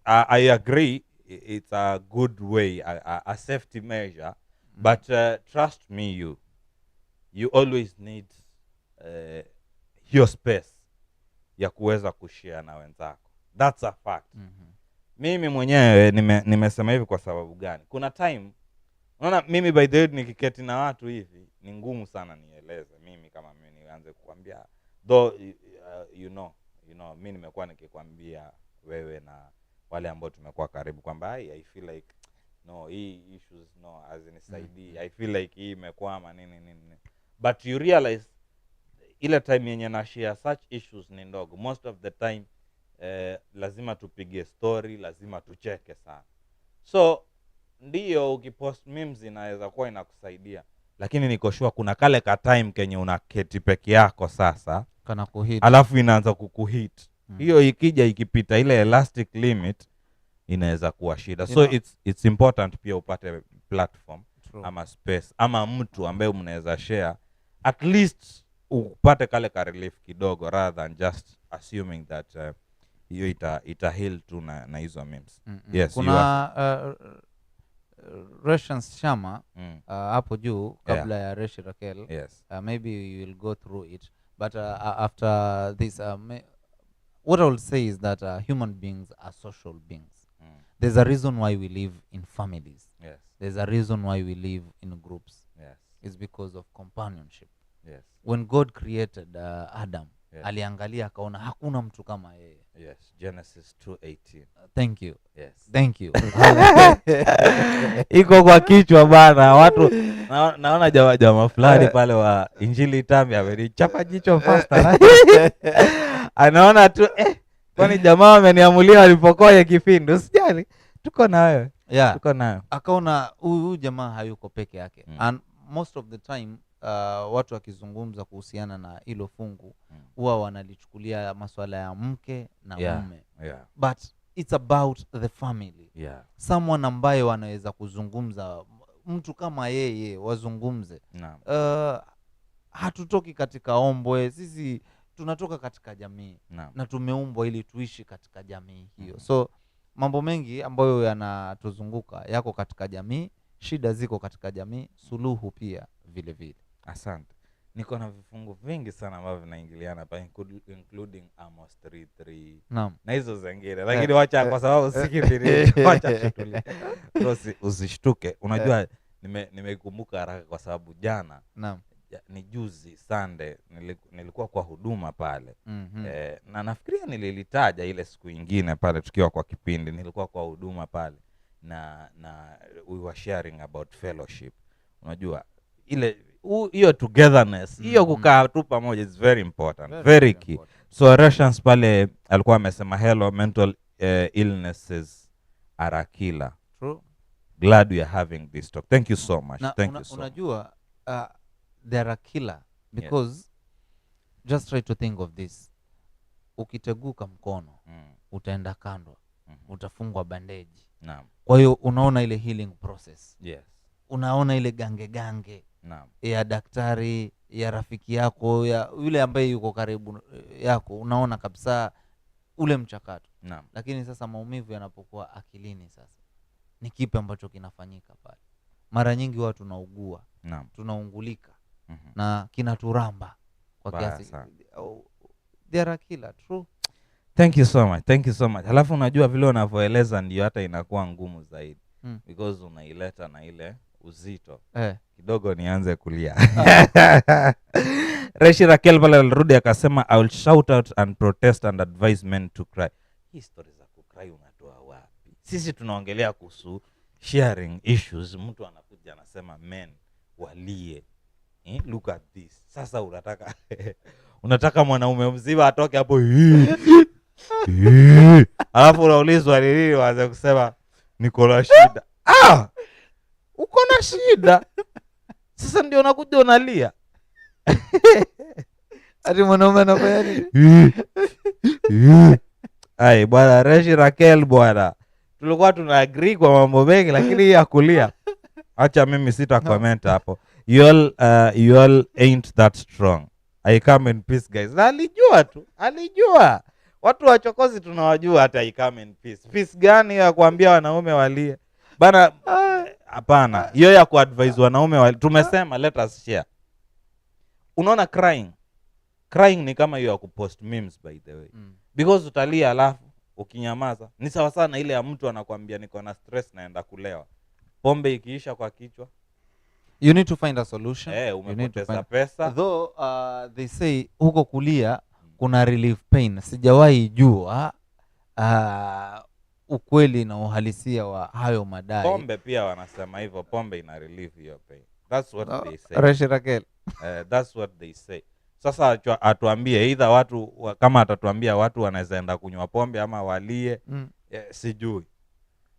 I agree, it's a good way, a safety measure, but trust me, you always need your space ya kuweza kushare na wenzako. That's a fact. Mimi mwenyewe nimesema hivi kwa sababu gani? Kuna time unaona mimi by the way nikiketi na watu hivi ni ngumu sana nieleze mimi kama mimi nianze kukwambia, though you know mimi nimekuwa nikikwambia wewe na wale ambao tumekuwa karibu kwamba I feel like no, hii issues no azinisaidii, I feel like hii imekwama nini. But you realize ile time yenye na share such issues ni ndogo. Most of the time lazima tupige story, lazima tucheke sana. So ndio ukipost memes inaweza kuwa inakusaidia, lakini niko sure kuna kale ka time kenye unaketi peke yako sasa kana kuhit, alafu inaanza kukuhit. Hiyo ikija ikipita ile elastic limit inaweza kuwa shida. So it's important pia upate platform. True. Ama space ama mtu ambaye mnaweza share, at least upate kale ka relief kidogo, rather than just assuming that hiyo ita heal tu na hizo memes. Yes, kuna Russians Shama hapo juu kabla ya Reshi Raquel. Yes. Maybe you will go through it, but after this what I will say is that human beings are social beings. There's a reason why we live in families. Yes. There's a reason why we live in groups. Yes. It's because of companionship. Yes. When God created Adam, yes, aliangalia akaona hakuna mtu kama yeye. Yes. Genesis 2:18. Thank you. Yes. Thank you. Iko kwa kichwa bana. Watu naona jamaa fulani pale wa Injili Tambi amenichapa jicho faster. Anaona tu kwani jamaa ameniamulia walipokoa kipindi. Usijali. Tuko na wewe. Yeah. Tuko nayo. Akaona huyu jamaa hayuko peke yake. And most of the time watu wakizungumza kuhusiana na hilo fungu huwa wanalichukulia masuala ya mke na mume. Yeah. But it's about the family. Yeah. Someone ambaye wanaweza kuzungumza, mtu kama yeye wazungumze. Hatutoki katika ombwe, sisi tunatoka katika jamii. Na tumeumbwa ili tuishi katika jamii hiyo. So mambo mengi ambayo yanatuzunguka yako katika jamii, shida ziko katika jamii, suluhu pia vile vile. Asante. Niko na vifungu vingi sana ambavyo vinaingiliana hapa, including Amos 3:3. Naam. Na hizo zingine. Lakini wacha kwa sababu sikipindi wacha tutulie. Usishtuke. Unajua nimekumbuka haraka kwa sababu jana. Naam. Ni juzi Sunday nilikuwa kwa huduma pale. Na nafikiria nililitaja ile siku nyingine pale tukiwa kwa kipindi, nilikuwa kwa huduma pale na we were sharing about fellowship. Unajua ile hiyo togetherness, hiyo kukaa tu pamoja is very important, very key. So Russians pale alikuwa amesema hello, mental illnesses are a killer. True. Glad we are having this talk. Thank you so much. Thank you so much. Unajua they are a killer because just try to think of this. Ukiteguka mkono utaenda kandwa, utafungwa bandeji. Naam. Kwa hiyo unaona ile healing process. Yes. Unaona ile gange Naam. ya daktari, ya rafiki yako, ya yule ambaye yuko karibu yako, unaona kabisa ule mchakato. Naam. Lakini sasa maumivu yanapokuwa akilini, sasa ni kipi ambacho kinafanyika pale? Mara nyingi watu tunaugua, Naam. tunaungulika na kinaturamba kwa kiasi. They are a killer, true. Thank you so much. Thank you so much. Halafu unajua vile unavyoeleza ndio hata inakuwa ngumu zaidi. Because unaileta na ile uzito. Kidogo nianze kulia. Reshi Raquel pale alirudi akasema, I will shout out and protest and advise men to cry. Hii story za kukrai unatoa wapi? Sisi tunaongelea kuhusu sharing issues. Mtu anakuja anasema men walie. Look at this. Sasa unataka mwanaume mzima atoke hapo alafu unaulizwa ni nini, waanze kusema niko na shida. Uko na shida? Sasa ndio unakuja unalia. Ati mwanaume anafanya nini? Ai bwana Reshi Raquel bwana. Tulikuwa tuna agree kwa mambo mengi, lakini hii ya kulia. Acha mimi sita comment hapo. You all ain't that strong. I come in peace guys. Na alijua. Watu wachokozi tunawajua, hata I come in peace. Peace gani ya kuambia wanaume walie? Bana hapana. Hiyo ya kuadvise wanaume walie. Tumesema let us share. Unaona crying ni kama hiyo ya kupost memes by the way. Because utalia alafu ukinyamaza ni sawa sana ile ya mtu anakuambia niko na stress naenda kulewa. Pombe ikiisha kwa kichwa, you need to find a solution. Umepoteza pesa. Though they say huko kulia kuna relief pain. Sijawahi jua ukweli na uhalisia wa hayo madai. Pombe pia wanasema hivyo, pombe ina relieve your pain. That's what they say. Reshi Raquel. That's what they say. Sasa atuambie either watu kama atatuambia watu wanaweza enda kunywa pombe ama walie, sijui.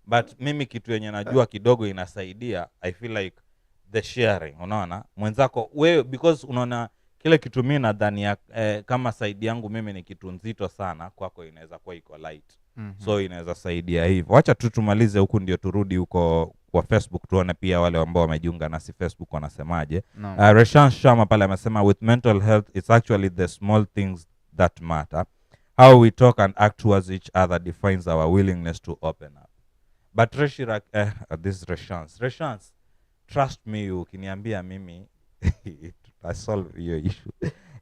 But mimi kitu yenye najua kidogo inasaidia, I feel like the sharing, unaona? Mwenzako wewe, because unaona kile kitu mimi nadhani kama side yangu mimi ni kitu nzito sana, kwako inaweza kuwa iko light. So inaweza saidia hivyo. Acha tu tumalize huku ndio turudi huko kwa Facebook tuone pia wale ambao wamejiunga nasi Facebook wanasemaje. Reshan Shama pale amesema, with mental health it's actually the small things that matter. How we talk and act towards each other defines our willingness to open up. But this Reshans, trust me, ukiniambia mimi I solve your issue.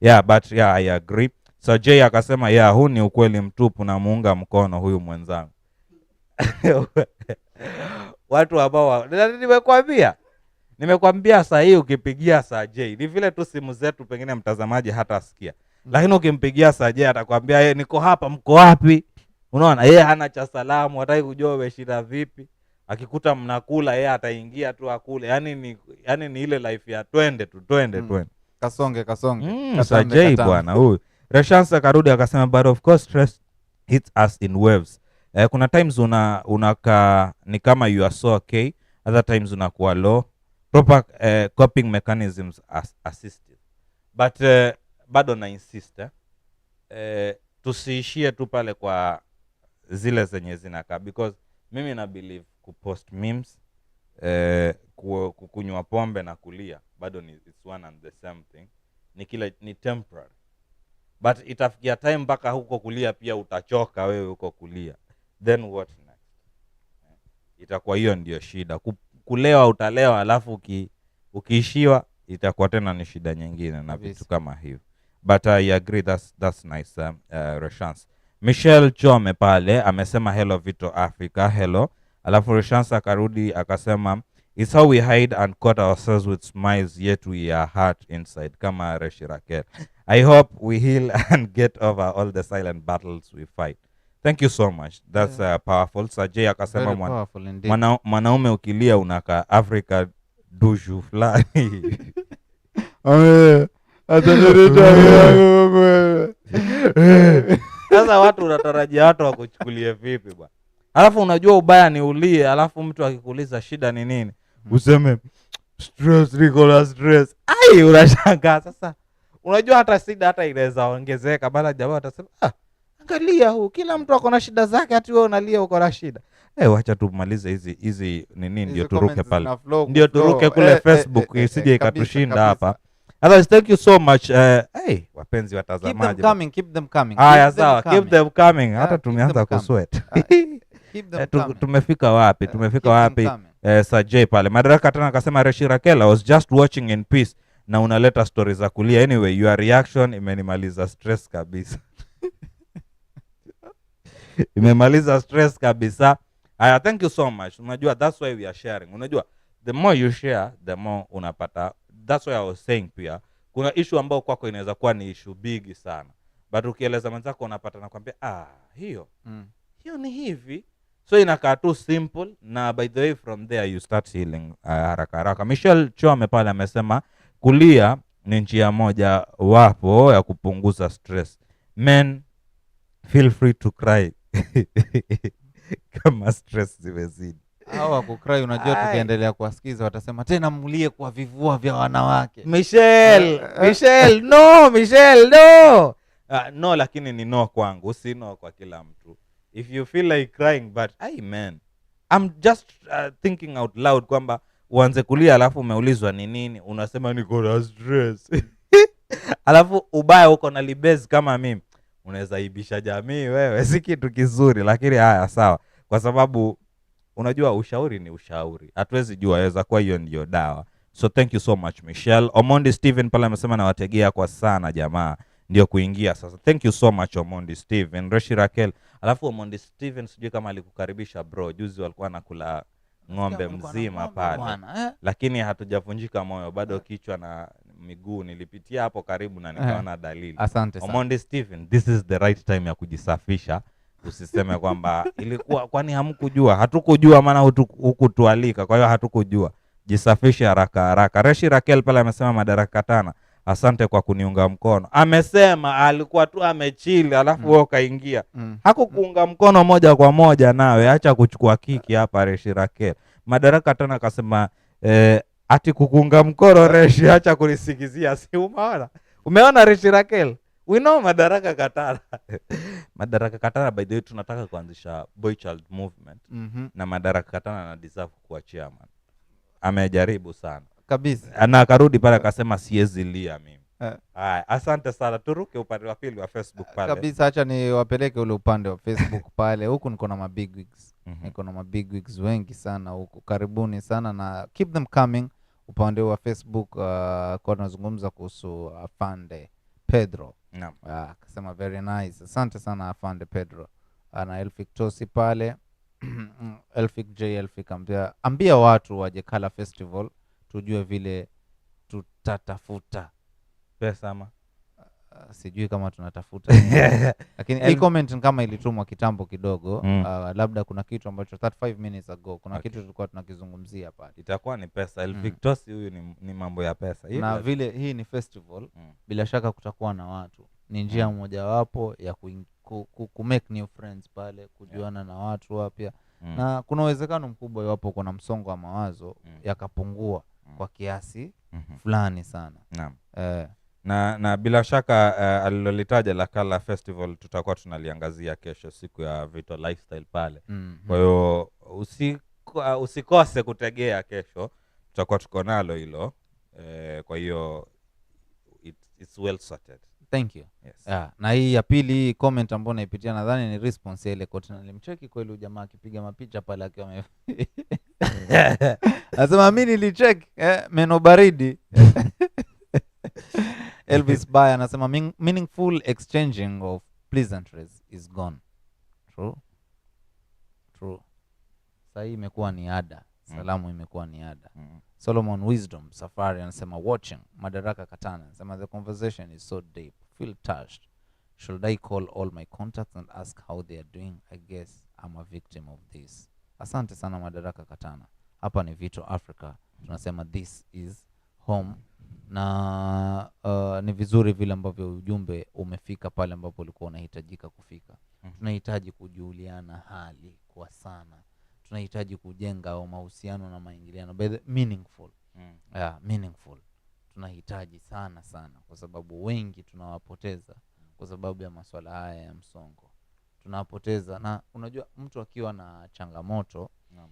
Yeah, but yeah, I agree. So Jay akasema, yeah, huu ni ukweli mtupu na muunga mkono huyu mwenzangu. Watu ambao nimekwambia saa hii ukipigia saa Jay, ni vile tu simu zetu pengine mtazamaji hata asikia. Lakini ukimpigia saa Jay atakwambia niko hapa, mko wapi? Unaona, yeye hana cha salamu, hataki kujua umeshinda vipi. Akikuta mnakula yeye ataingia tu akule. Yaani ni ile life ya twende. Kasonge. Sajai bwana huyu. Reshansa karudi akasema, but of course stress hits us in waves. Kuna times unaka ni kama you are so okay, other times unakuwa low. Proper coping mechanisms assisted. But bado na insist tusiishie tu pale kwa zile zenye zinaka, because mimi na believe kupost memes, kukunywa pombe na kulia bado it's one and the same thing. Ni temporary. But itafikia time mpaka huko kulia pia utachoka wewe huko kulia. Then what next? Itakuwa hiyo ndio shida. Kulewa utalewa alafu ukiishiwa itakuwa tena ni shida nyingine na vitu kama hivyo. But I agree, that's nice. Reshans. Michelle Chome pale amesema hello Vito Africa, hello. Alafu Reshans akarudi akasema, it's how we hide and coat ourselves with smiles yet we are hurt inside, kama Reshi Raquel. I hope we heal and get over all the silent battles we fight. Thank you so much. That's powerful. Sajay akasema mwanaume ukilia unaka Africa dushu fulani. Sasa watu unatarajia watu wakuchukulie vipi bwana? Alafu unajua ubaya ni ulie, alafu mtu akikuuliza shida ni nini, useme stress, niko stress. Ai, unashangaa sasa. Unajua hata shida hata inaweza ongezeka, baada jamaa atasema kalia huu, kila mtu ako na shida zake, hati wewe unalia uko na shida. Wacha tumalize hizi nini, ndio turuke pale, ndio turuke kule Facebook isije ikatushinda hapa. Otherwise, thank you so much. Wapenzi watazamaji, keep them coming. Haya, sawa, keep them coming. Hata tumeanza kusweat. Tumefika wapi? Sajay pale Madaraka tena akasema, Reshi Raquel, I was just watching in peace, na unaleta stories za kulia. Anyway, your reaction imenimaliza stress kabisa. Imemaliza stress kabisa. Thank you so much. Unajua, that's why we are sharing. Unajua, the more you share, the more unapata. That's why I was saying pia, kuna issue ambao kwako inaweza kuwa ni issue big sana, but ukieleza mwenzako unapata na kwambia hiyo ni hivi, so inakaa tu simple, na by the way from there you start healing haraka haraka. Michelle Chome pale amesema kulia ni njia moja wapo ya kupunguza stress. Men, feel free to cry kama stress zimezidi. Hawa kukrai, unajua tukiendelea kuwasikiza watasema tena mlie kwa vivua vya wanawake. Michelle, no. No, lakini ni no kwangu, si no kwa kila mtu. If you feel like crying, but man, I'm just thinking out loud kwamba uanze kulia alafu umeulizwa ni nini, unasema niko na stress. Alafu ubaya uko na libezi kama mimi, unaweza ibisha jamii wewe, si kitu kizuri. Lakini haya sawa, kwa sababu unajua ushauri ni ushauri, hatuwezi jua, yaweza kuwa hiyo ndio dawa. So thank you so much Michelle. Omondi Steven pale amesema nawategea kwa sana jamaa ndio kuingia sasa. Thank you so much Omondi Steven. Reshi Raquel, alafu Omondi Steven sijui kama alikukaribisha bro, juzi walikuwa nakula ng'ombe mzima pale, lakini hatujavunjika moyo bado, kichwa na miguu nilipitia hapo karibu na nikaona dalili. Asante sana Omondi Steven, this is the right time ya kujisafisha. Usiseme kwamba ilikuwa kwani hamkujua. Hatukujua, maana hukutualika, kwa hiyo hatukujua. Jisafishe haraka haraka. Reshi Raquel pale amesema Madaraka tana, asante kwa kuniunga mkono. Amesema alikuwa tu amechili alafu wewe kaingia. Hakukuunga mkono moja kwa moja, nawe acha kuchukua kiki hapa Reshi Raquel. Madaraka tana akasema ati kukuunga mkono Reshi, acha kunisikizia. Si umeona Reshi Raquel? We know Madaraka Katara. Madaraka Katara, by the way, tunataka kuanzisha boy child movement. Na Madaraka Katara na deserve kuwa chairman. Amejaribu sana kabisa, na akarudi pale akasema siwezi lia mimi. Asante sana. Turuke upande wa pili wa Facebook pale kabisa. Acha ni wapeleke ule upande wa Facebook pale. Huku niko na mabig wigs. Niko na mabig wigs wengi sana huku. Karibuni sana na keep them coming. Upande wa Facebook kwa tunazungumza kuhusu Afande Pedro. Naam. Akasema very nice. Asante sana Afande Pedro. Na Elfik Tosi pale. Elfik J Elfik ambia watu waje Kala Festival, tujue vile tutatafuta pesa ama sijui kama tunatafuta. Lakini hii comment kama ilitumwa kitambo kidogo, labda kuna kitu ambacho 35 minutes ago kuna kitu tulikuwa tunakizungumzia pale. Itakuwa ni pesa. Elfik Tosi huyu ni mambo ya pesa. Na vile hii ni festival, bila shaka kutakuwa na watu. Ni njia moja wapo ya ku make new friends pale, kujuana na watu wapya. Na kuna uwezekano mkubwa iwapo kuna msongo wa mawazo yakapungua kwa kiasi fulani sana. Naam. Na bila shaka alilolitaja la Kala Festival tutakuwa tunaliangazia kesho, siku ya Vito Lifestyle pale. Kwa hiyo usikose kutegea kesho, tutakuwa tuko nalo hilo. Kwa hiyo it's well sorted. Thank you. Yes. Na hii ya pili comment ambayo naipitia nadhani ni response ile kwa nilimcheki kweli jamaa akipiga mapicha pale akiwa anasema mimi nilicheck meno baridi. Elvis Baya anasema meaningful exchanging of pleasantries is gone. True. Sasa hii imekuwa ni ada. Salamu imekuwa ni ada. Solomon Wisdom Safari anasema watching. Madaraka Katana anasema the conversation is so deep. Feel touched. Should I call all my contacts and ask how they are doing? I guess I'm a victim of this. Asante sana Madaraka Katana. Hapa ni Vito Africa. Tunasema this is home. Na ni vizuri vile ambavyo ujumbe umefika pale ambapo ulikuwa unahitajika kufika. Tunahitaji kujuliana hali kwa sana. Tunahitaji kujenga mahusiano na maingiliano meaningful. Meaningful. Tunahitaji sana kwa sababu wengi tunawapoteza kwa sababu ya masuala haya ya msongo. tunapoteza. Na unajua mtu akiwa na changamoto Naam.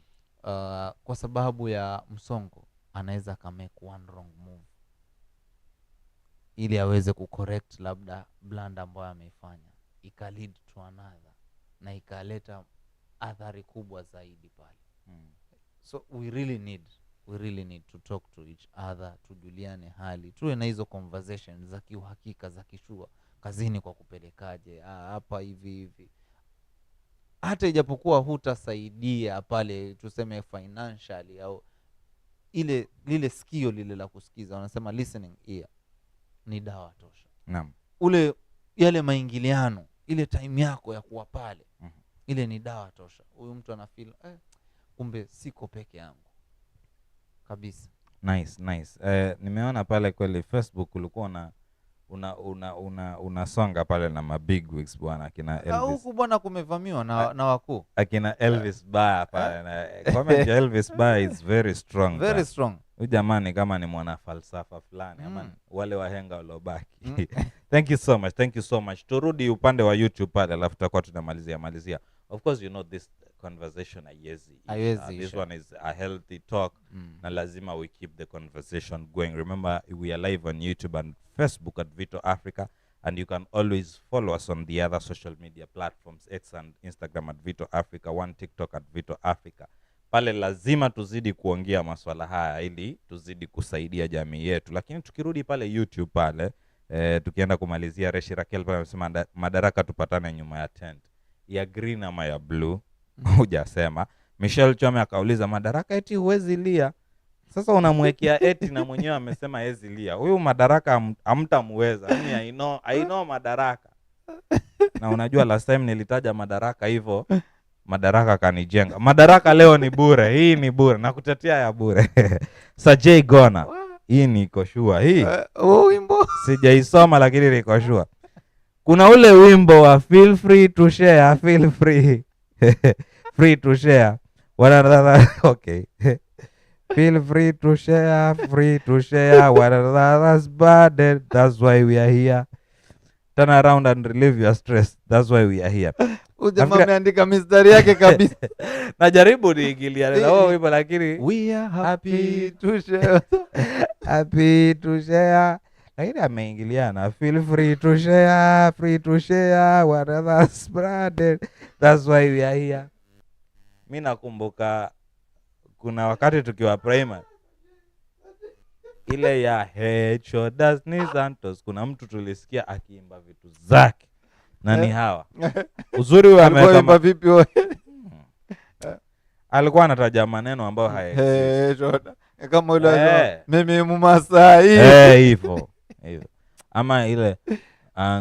kwa sababu ya msongo anaweza kamake one wrong move ili aweze kucorrect labda blunder ambayo ameifanya, ikalead to another na ikaleta athari kubwa zaidi pale. So we really need to talk to each other, tujuliane hali, tuwe na hizo conversations za kiuhakika, za kishua kazini, kwa kupelekaje hapa hivi, hata ijapokuwa hutasaidia pale tuseme financially au lile sikio lile la kusikiza, wanasema listening ear ni dawa tosha. Naam. Yale maingiliano, ile time yako ya kuwa pale, ile ni dawa tosha. Huyu mtu anafeel kumbe siko peke yangu kabisa. Nice. Nimeona pale kweli Facebook ulikuwa unasonga pale na mabig wigs bwana, akina Elvis. Huku bwana kumevamiwa na wakuu. Akina Elvis Bar pale na comment ya Elvis Bar is very strong. Very strong. Huyu jamani kama ni mwana falsafa fulani ama wale wahenga waliobaki. Thank you so much. Turudi upande wa YouTube pale alafu tutakuwa tunamalizia. Of course you know this conversation this one is a healthy talk na lazima we keep the conversation going. Remember we are live on YouTube and Facebook at Vito Africa, and you can always follow us on the other social media platforms, X and Instagram at Vito Africa, TikTok at Vito Africa. Pale lazima tuzidi kuongea masuala haya ili tuzidi kusaidia jamii yetu. Lakini tukirudi pale YouTube pale tukienda kumalizia, Reshi Raquel pale anasema Madaraka tupatane nyuma ya tent ya green ama ya blue. Hujasema. Michelle Chome akauliza Madaraka eti huwezi lia. Sasa unamwekea eti na mwenyewe amesema hezi lia. Huyu Madaraka hamtamweza. I know Madaraka. Na unajua last time nilitaja Madaraka hivyo, Madaraka kanijenga. Madaraka leo ni bure. Hii ni bure. Nakutetea ya bure. Sajay Gona. Hii ni koshua. Hii. Wimbo. Sijaisoma lakini ni koshua. Kuna ule wimbo wa feel free to share, feel free. Free to share. Okay. Feel free to share, what others burden. That's why we are here. Turn around and relieve your stress. That's why we are here. Jamaa ameandika mistari yake kabisa. Najaribu niingilia na wimbo lakini we are happy to share. Happy to share. Lakini ameingiliana. Feel free to share, what others burden. That's why we are here. Mimi nakumbuka kuna wakati tukiwa primary ile ya head shoulders knees and toes, kuna mtu tulisikia akiimba vitu zake na ni hawa. Uzuri huyo amekamba vipi wewe? Alikuwa anataja maneno ambayo hayaexist. Kama yule mimi Mumasai. Hivyo. Ama ile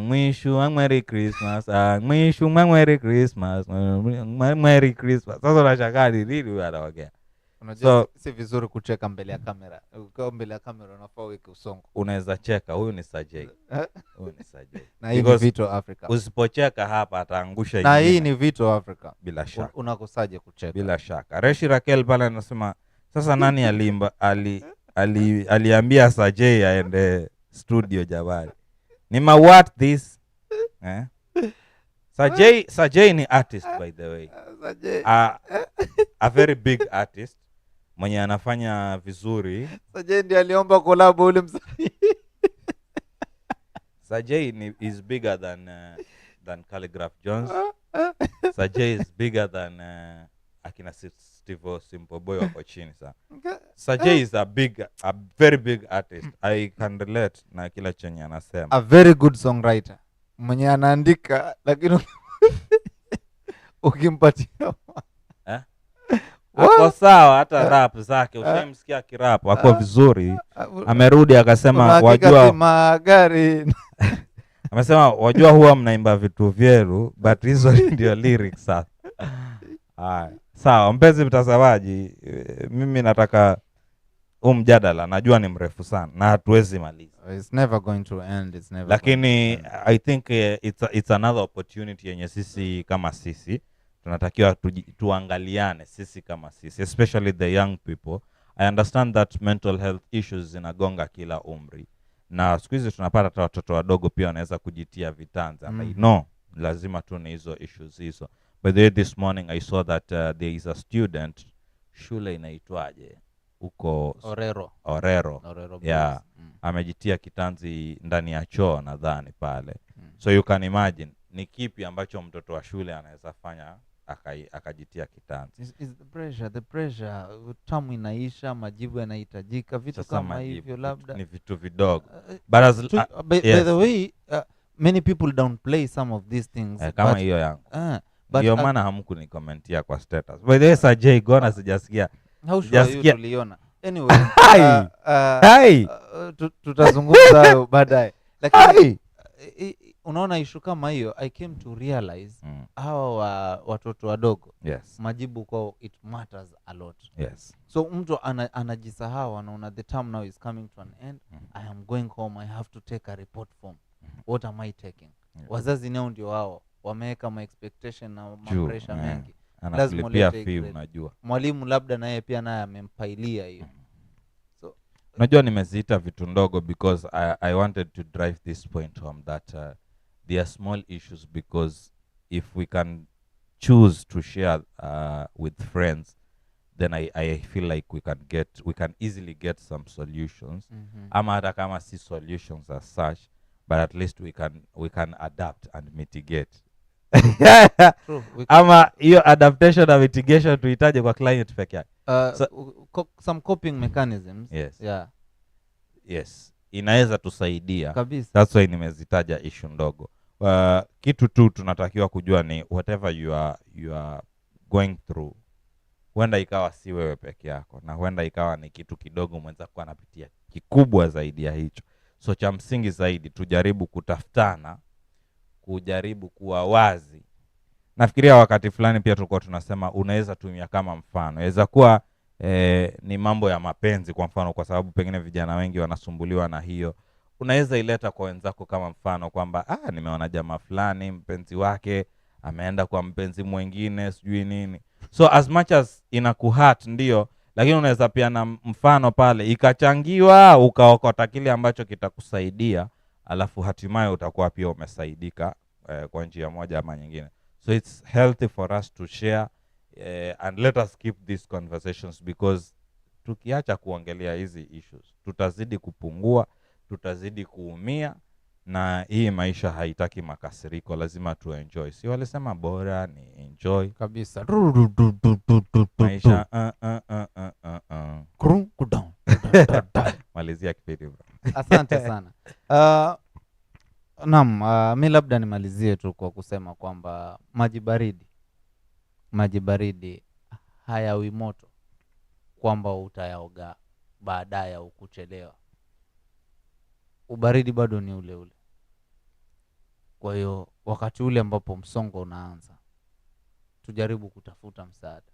mwisho Merry Christmas, mwisho Merry Christmas, Merry Christmas. Sasa unashangaa nini huyo anaongea? Unajua si vizuri kucheka mbele ya kamera. Ukiwa mbele ya kamera unafaa uweke usongo. Unaweza cheka, huyu ni Sajay. Na hii ni Vito Africa. Usipocheka hapa ataangusha na hii ni Vito Africa. Bila shaka. Unakosaje kucheka? Bila shaka. Reshi Raquel pale anasema sasa nani aliambia Sajay aende studio jabari? Ni what this? Sajay ni artist by the way. A very big artist. Mwenye anafanya vizuri. Sajay ndiye aliomba collab ule msanii. Sajay is bigger than Calligraph Jones. Sajay is bigger than akina Steve Simple Boy wako chini sana. Sajay is a very big artist. I can relate na kila chenye anasema. A very good songwriter. Mwenye anaandika lakini ukimpatia ako sawa, hata rap zake ushamsikia kirap ako vizuri. Amerudi akasema wajua magari. Amesema wajua huwa mnaimba vitu vyeru but hizo ndio lyrics sasa. Sawa mpenzi mtazamaji, mimi nataka mjadala najua ni mrefu sana na hatuwezi maliza. It's never going to end. Lakini I think it's another opportunity yenye sisi kama sisi tunatakiwa tuangaliane sisi kama sisi, especially the young people. I understand that mental health issues zinagonga kila umri. Na siku hizi tunapata hata watoto wadogo pia wanaweza kujitia vitanza. I know lazima tu ni hizo issues hizo. By the way, this morning I saw that there is a student, shule inaitwaje huko Orero Orero, Boys. yeah, amejitia kitanzi ndani ya choo nadhani pale. So you can imagine ni kipi ambacho mtoto wa shule anaweza fanya akajitia kitanzi. Is the pressure tamu inaisha, majibu yanahitajika, vitu Sasa kama hivyo, labda ni vitu vidogo. But as by the way, many people don't play some of these things, kama hiyo yangu. But ndio maana hamkunikomentia kwa status. By the way, Sajay Gona sijasikia. How sure you tuliona. Anyway, tutazungumza hayo baadaye. Lakini unaona issue kama hiyo, I came to realize hawa watoto wadogo, yes, majibu kwao it matters a lot. Yes. So mtu anajisahau, anaona the term now is coming to an end. I am going home, I have to take a report form. What am I taking? Wazazi nao ndio wao wameweka ma expectation na ma pressure mengi. Lazima pia fee, unajua. Mwalimu labda naye pia naye amempailia hiyo. So unajua nimeziita vitu ndogo because I wanted to drive this point home that there are small issues, because if we can choose to share with friends, then I feel like we can easily get some solutions. Ama hata kama si solutions as such, but at least we can adapt and mitigate. True. Ama hiyo adaptation na mitigation tuhitaje kwa client peke yake. Some coping mechanisms. Yes. Yeah. Yes. Inaweza tusaidia. Kabisa. That's why nimezitaja issue ndogo. Kitu tu tunatakiwa kujua ni whatever you are going through, huenda ikawa si wewe peke yako, na huenda ikawa ni kitu kidogo mwenzako anapitia kikubwa zaidi ya hicho. So cha msingi zaidi tujaribu kutafutana, kujaribu kuwa wazi. Nafikiria wakati fulani pia tulikuwa tunasema unaweza tumia kama mfano. Inaweza kuwa ni mambo ya mapenzi kwa mfano, kwa sababu pengine vijana wengi wanasumbuliwa na hiyo. Unaweza ileta kwa wenzako kama mfano kwamba nimeona jamaa fulani mpenzi wake ameenda kwa mpenzi mwingine sijui nini. So as much as inakuhurt ndio, lakini unaweza pia na mfano pale ikachangiwa ukaokota kile ambacho kitakusaidia, alafu hatimaye utakuwa pia umesaidika kwa njia moja ama nyingine. So it's healthy for us to share and let us keep these conversations, because tukiacha kuongelea hizi issues tutazidi kupungua, tutazidi kuumia, na hii maisha haitaki makasiriko, lazima tu enjoy. Si walisema bora ni enjoy kabisa. Maisha malizia kipindi bro. Asante sana. Naam, mimi labda nimalizie tu kwa kusema kwamba maji baridi hayawi moto kwamba utayaoga baadaye au kuchelewa. Ubaridi bado ni ule ule. Kwa hiyo wakati ule ambapo msongo unaanza, tujaribu kutafuta msaada.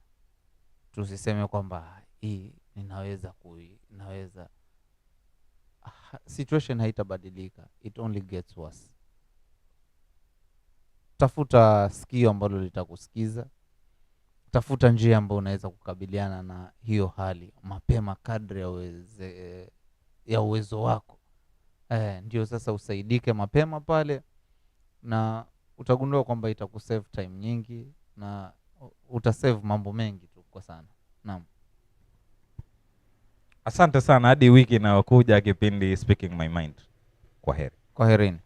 Tusiseme kwamba hii ninaweza. Situation haitabadilika, it only gets worse. Tafuta sikio ambalo litakusikiza. Tafuta njia ambayo unaweza kukabiliana na hiyo hali mapema kadri ya uwezo wako. Ndio sasa usaidike mapema pale, na utagundua kwamba itakusave time nyingi na utasave mambo mengi tu kwa sana. Naam. Asante sana, hadi wiki inayokuja kipindi Speaking My Mind. Kwaherini.